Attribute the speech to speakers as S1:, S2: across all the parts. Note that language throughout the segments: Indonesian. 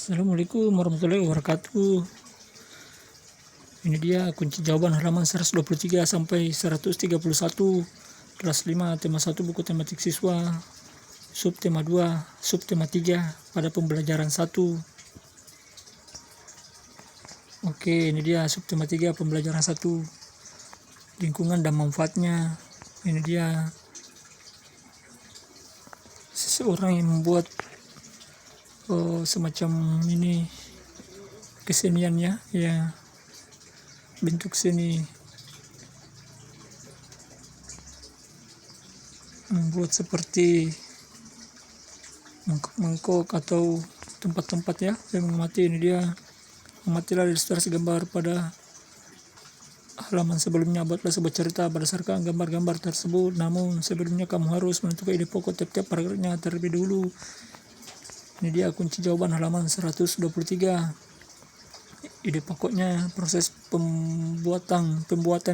S1: Assalamualaikum warahmatullahi wabarakatuh. Ini dia kunci jawaban halaman 123 sampai 131, kelas 5, tema 1 buku tematik siswa, sub tema 2, sub tema 3 pada pembelajaran 1. Oke, ini dia sub tema 3 pembelajaran 1, lingkungan dan manfaatnya. Ini dia seseorang yang membuat semacam ini keseniannya, ya, bentuk seni, membuat seperti mangkok atau tempat-tempat, ya, yang mengamati. Ini dia amatilah ilustrasi gambar pada halaman sebelumnya. Buatlah sebuah cerita berdasarkan gambar-gambar tersebut, namun sebelumnya kamu harus menentukan ide pokok tiap-tiap paragrafnya terlebih dahulu. Ini dia kunci jawaban halaman 123. Ide pokoknya proses pembuatan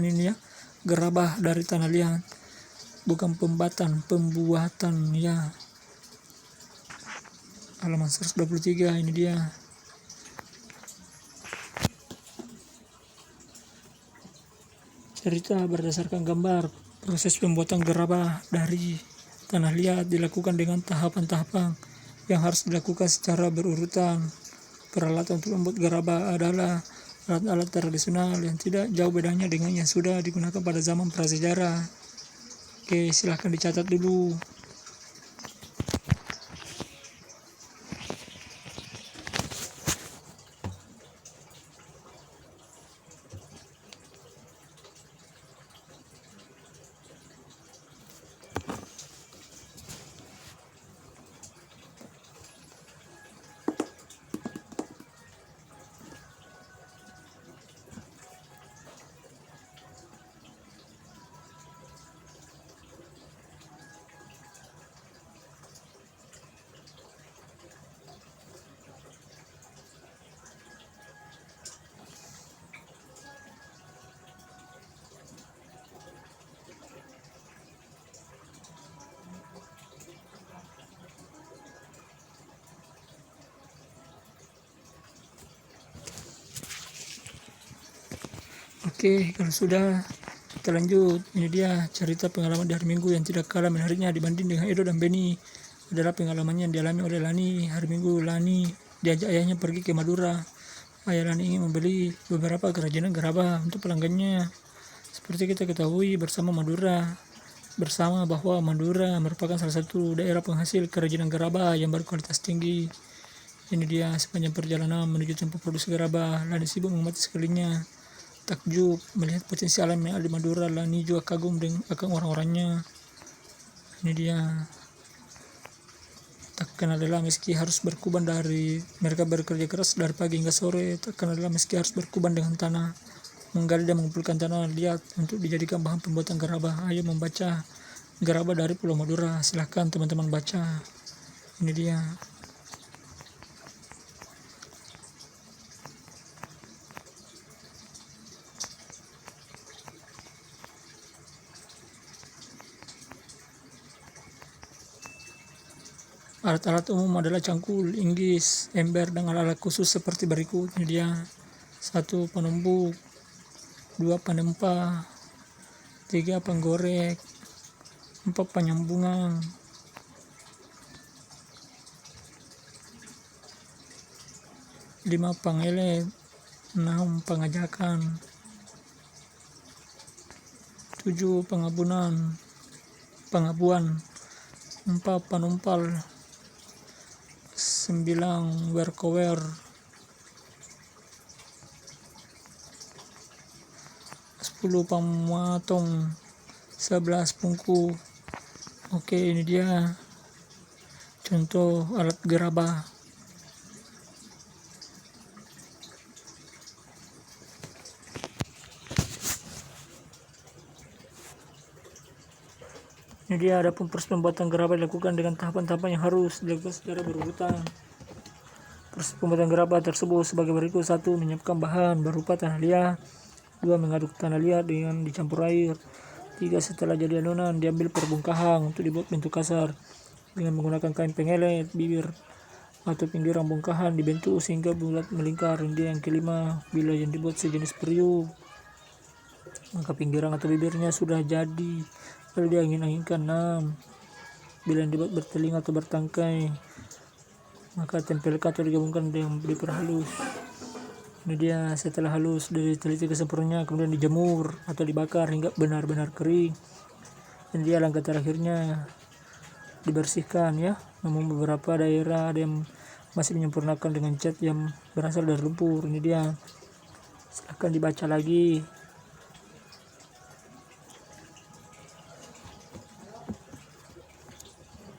S1: ini, ya, gerabah dari tanah liat, bukan pembuatan, ya. Halaman 123 ini dia. Cerita berdasarkan gambar. Proses pembuatan gerabah dari tanah liat dilakukan dengan tahapan-tahapan yang harus dilakukan secara berurutan. Peralatan untuk membuat gerabah adalah alat-alat tradisional yang tidak jauh bedanya dengan yang sudah digunakan pada zaman prasejarah. Oke, silahkan dicatat dulu. Oke, kalau sudah, kita lanjut. Ini dia cerita pengalaman di hari Minggu yang tidak kalah menariknya dibanding dengan Edo dan Beni. Adalah pengalaman yang dialami oleh Lani. Hari Minggu Lani diajak ayahnya pergi ke Madura. Ayah Lani ingin membeli beberapa kerajinan gerabah untuk pelanggannya. Seperti kita ketahui bersama bahwa Madura merupakan salah satu daerah penghasil kerajinan gerabah yang berkualitas tinggi. Ini dia sepanjang perjalanan menuju tempat produksi gerabah, Lani sibuk mengamati sekelilingnya. Takjub melihat potensi alam yang ada di Madura. Lani juga kagum akan orang-orangnya. Ini dia. Takkan adalah meski harus berkuban dari mereka bekerja keras dari pagi hingga sore. Takkan adalah meski harus berkuban dengan tanah, menggali dan mengumpulkan tanah liat untuk dijadikan bahan pembuatan gerabah. Ayo membaca gerabah dari Pulau Madura. Silahkan teman-teman baca. Ini dia. Alat-alat umum adalah cangkul, inggis, ember, dan alat-alat khusus seperti berikut. Ini dia. 1. Penumbuk. 2. Penempa. 3. Penggorek. 4. Penyambungan. 5. Pengelet. 6. Pengajakan. 7. Pengabuan. 4. Penumpal. 9. Workover. 10. Pematong. 11. Pungku. Oke, ini dia contoh alat gerabah. Ini dia, adapun proses pembuatan gerabah dilakukan dengan tahapan-tahapan yang harus dilakukan secara berurutan. Proses pembuatan gerabah tersebut sebagai berikut. 1. Menyiapkan bahan berupa tanah liat. 2. Mengaduk tanah liat dengan dicampur air. 3. Setelah jadi adonan diambil perbongkahan untuk dibuat bentuk kasar dengan menggunakan kain pengelet, bibir atau pinggiran bongkahan dibentuk sehingga bulat melingkar. Ini yang kelima, bila yang dibuat sejenis periuk, maka pinggiran atau bibirnya sudah jadi, lalu diangin-anginkan. 6. Bila yang dibuat berteling atau bertangkai, maka tempelkan atau digabungkan dengan diperhalus. Ini dia setelah halus dari teliti ke sempurna, kemudian dijemur atau dibakar hingga benar-benar kering. Ini dia langkah terakhirnya, dibersihkan ya. Namun beberapa daerah ada yang masih menyempurnakan dengan cat yang berasal dari lumpur. Ini dia, silahkan dibaca lagi.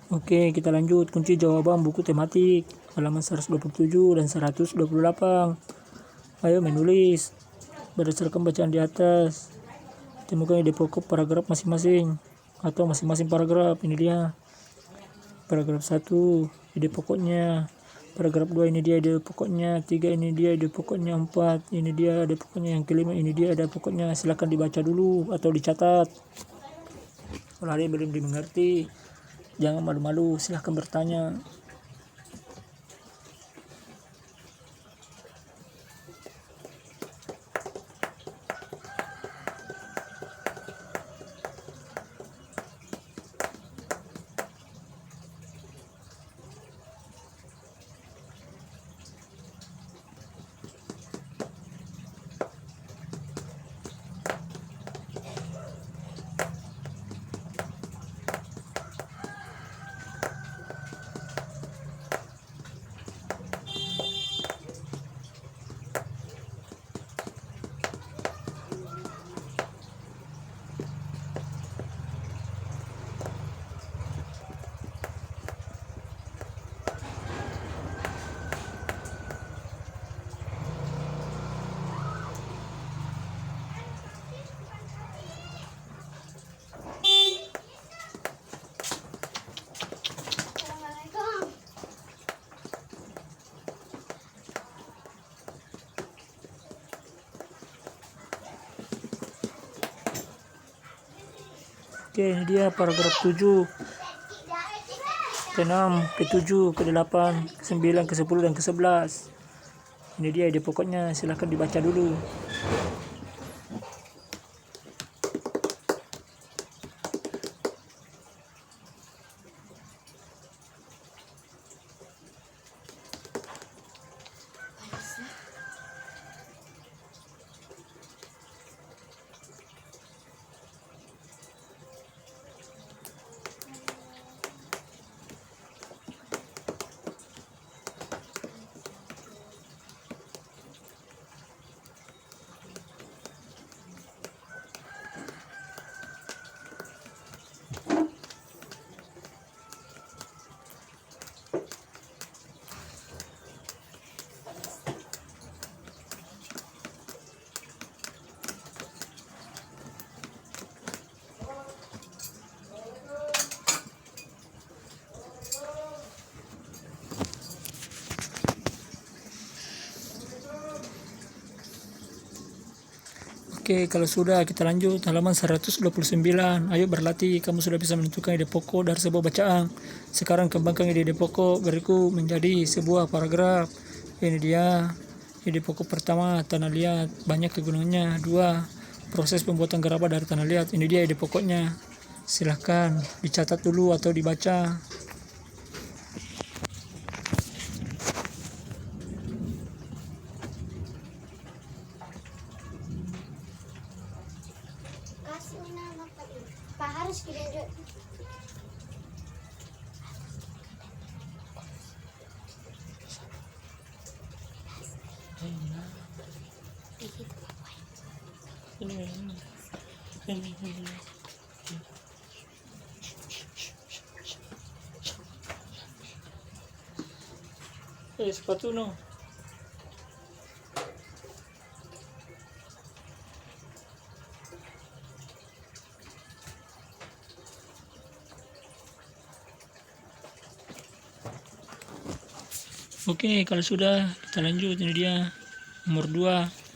S1: Oke, kita lanjut. Kunci jawaban buku tematik halaman 127 dan 128. Ayo menulis berdasarkan bacaan di atas. Temukan ide pokok paragraf masing-masing atau masing-masing paragraf. Ini dia paragraf 1, ide pokoknya. Paragraf 2, ini dia ide pokoknya. 3, ini dia ide pokoknya. 4, ini dia ide pokoknya. Yang kelima, ini dia ide pokoknya. Silakan dibaca dulu atau dicatat. Kalau ada yang belum dimengerti, jangan malu-malu, silahkan bertanya. Oke, ini dia paragraf 7, ke-6, ke-7, ke-8, ke-9, ke-10, dan ke-11. Ini dia ide pokoknya, silahkan dibaca dulu. Oke, kalau sudah kita lanjut halaman 129. Ayo berlatih, kamu sudah bisa menentukan ide pokok dari sebuah bacaan. Sekarang kembangkan ide pokok berikut menjadi sebuah paragraf. Ini dia ide pokok pertama, tanah liat, banyak kegunaannya. 2, proses pembuatan gerabah dari tanah liat. Ini dia ide pokoknya. Silahkan dicatat dulu atau dibaca.
S2: Pak harus kirim.
S1: Sepatu no. Oke, kalau sudah kita lanjut. Ini dia nomor 2.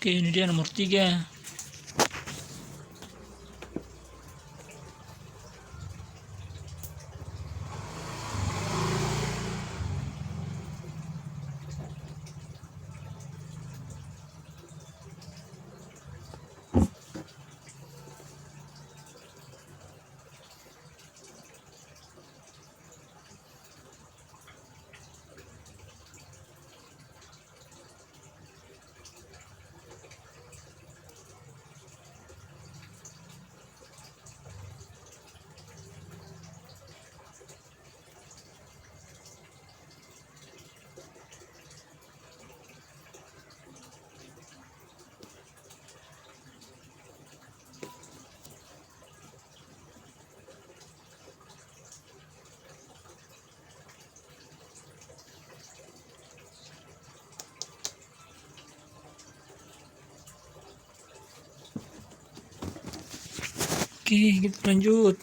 S1: Oke, ini dia nomor 3. Oke, kita lanjut.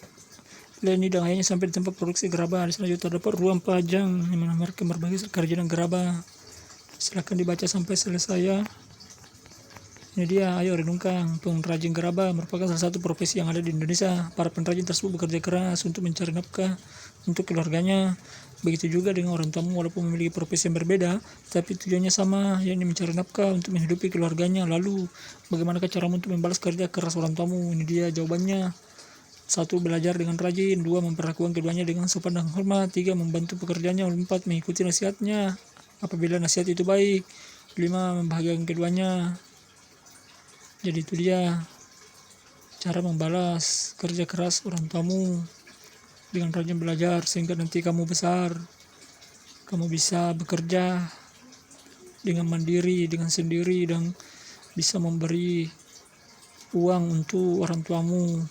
S1: Ini dangainya sampai di tempat produksi gerabah. Di sana juga terdapat ruang pajang yang mana mereka berbagi kerja dan gerabah. Silahkan dibaca sampai selesai ya. Ini dia, ayo renungkan. Pengrajin gerabah merupakan salah satu profesi yang ada di Indonesia. Para pengrajin tersebut bekerja keras untuk mencari nafkah untuk keluarganya. Begitu juga dengan orang tamu, walaupun memiliki profesi yang berbeda, tapi tujuannya sama, yakni mencari nafkah untuk menghidupi keluarganya. Lalu, bagaimanakah cara untuk membalas kerja keras orang tamu? Ini dia jawabannya. 1. Belajar dengan rajin. 2. Memperlakukan keduanya dengan sopan dan hormat. 3. Membantu pekerjaannya. 4. Mengikuti nasihatnya apabila nasihat itu baik. 5. Membahagiakan keduanya. Jadi itu dia cara membalas kerja keras orang tamu, dengan rajin belajar sehingga nanti kamu besar, kamu bisa bekerja dengan mandiri, dengan sendiri, dan bisa memberi uang untuk orang tuamu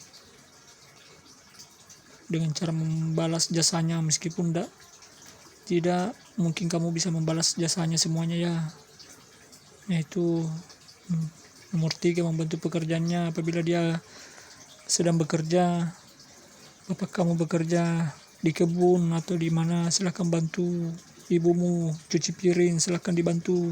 S1: dengan cara membalas jasanya, meskipun tidak mungkin kamu bisa membalas jasanya semuanya ya. Yaitu nomor 3, membantu pekerjaannya apabila dia sedang bekerja. Bapak kamu bekerja di kebun atau di mana, silahkan bantu ibumu cuci piring, silahkan dibantu.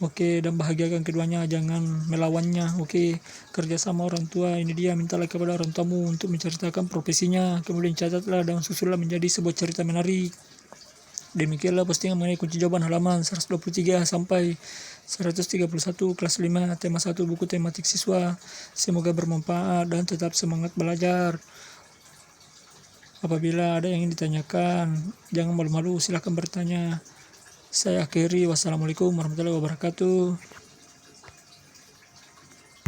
S1: Oke, dan bahagiakan keduanya, jangan melawannya. Oke, kerjasama orang tua. Ini dia, mintalah kepada orang tamu untuk menceritakan profesinya, kemudian catatlah dan susullah menjadi sebuah cerita menarik. Demikianlah postingan mengenai kunci jawaban halaman 123 sampai 131 kelas 5 tema 1 buku tematik siswa. Semoga bermanfaat dan tetap semangat belajar. Apabila ada yang ingin ditanyakan, jangan malu-malu, silahkan bertanya. Saya akhiri, wassalamualaikum warahmatullahi wabarakatuh.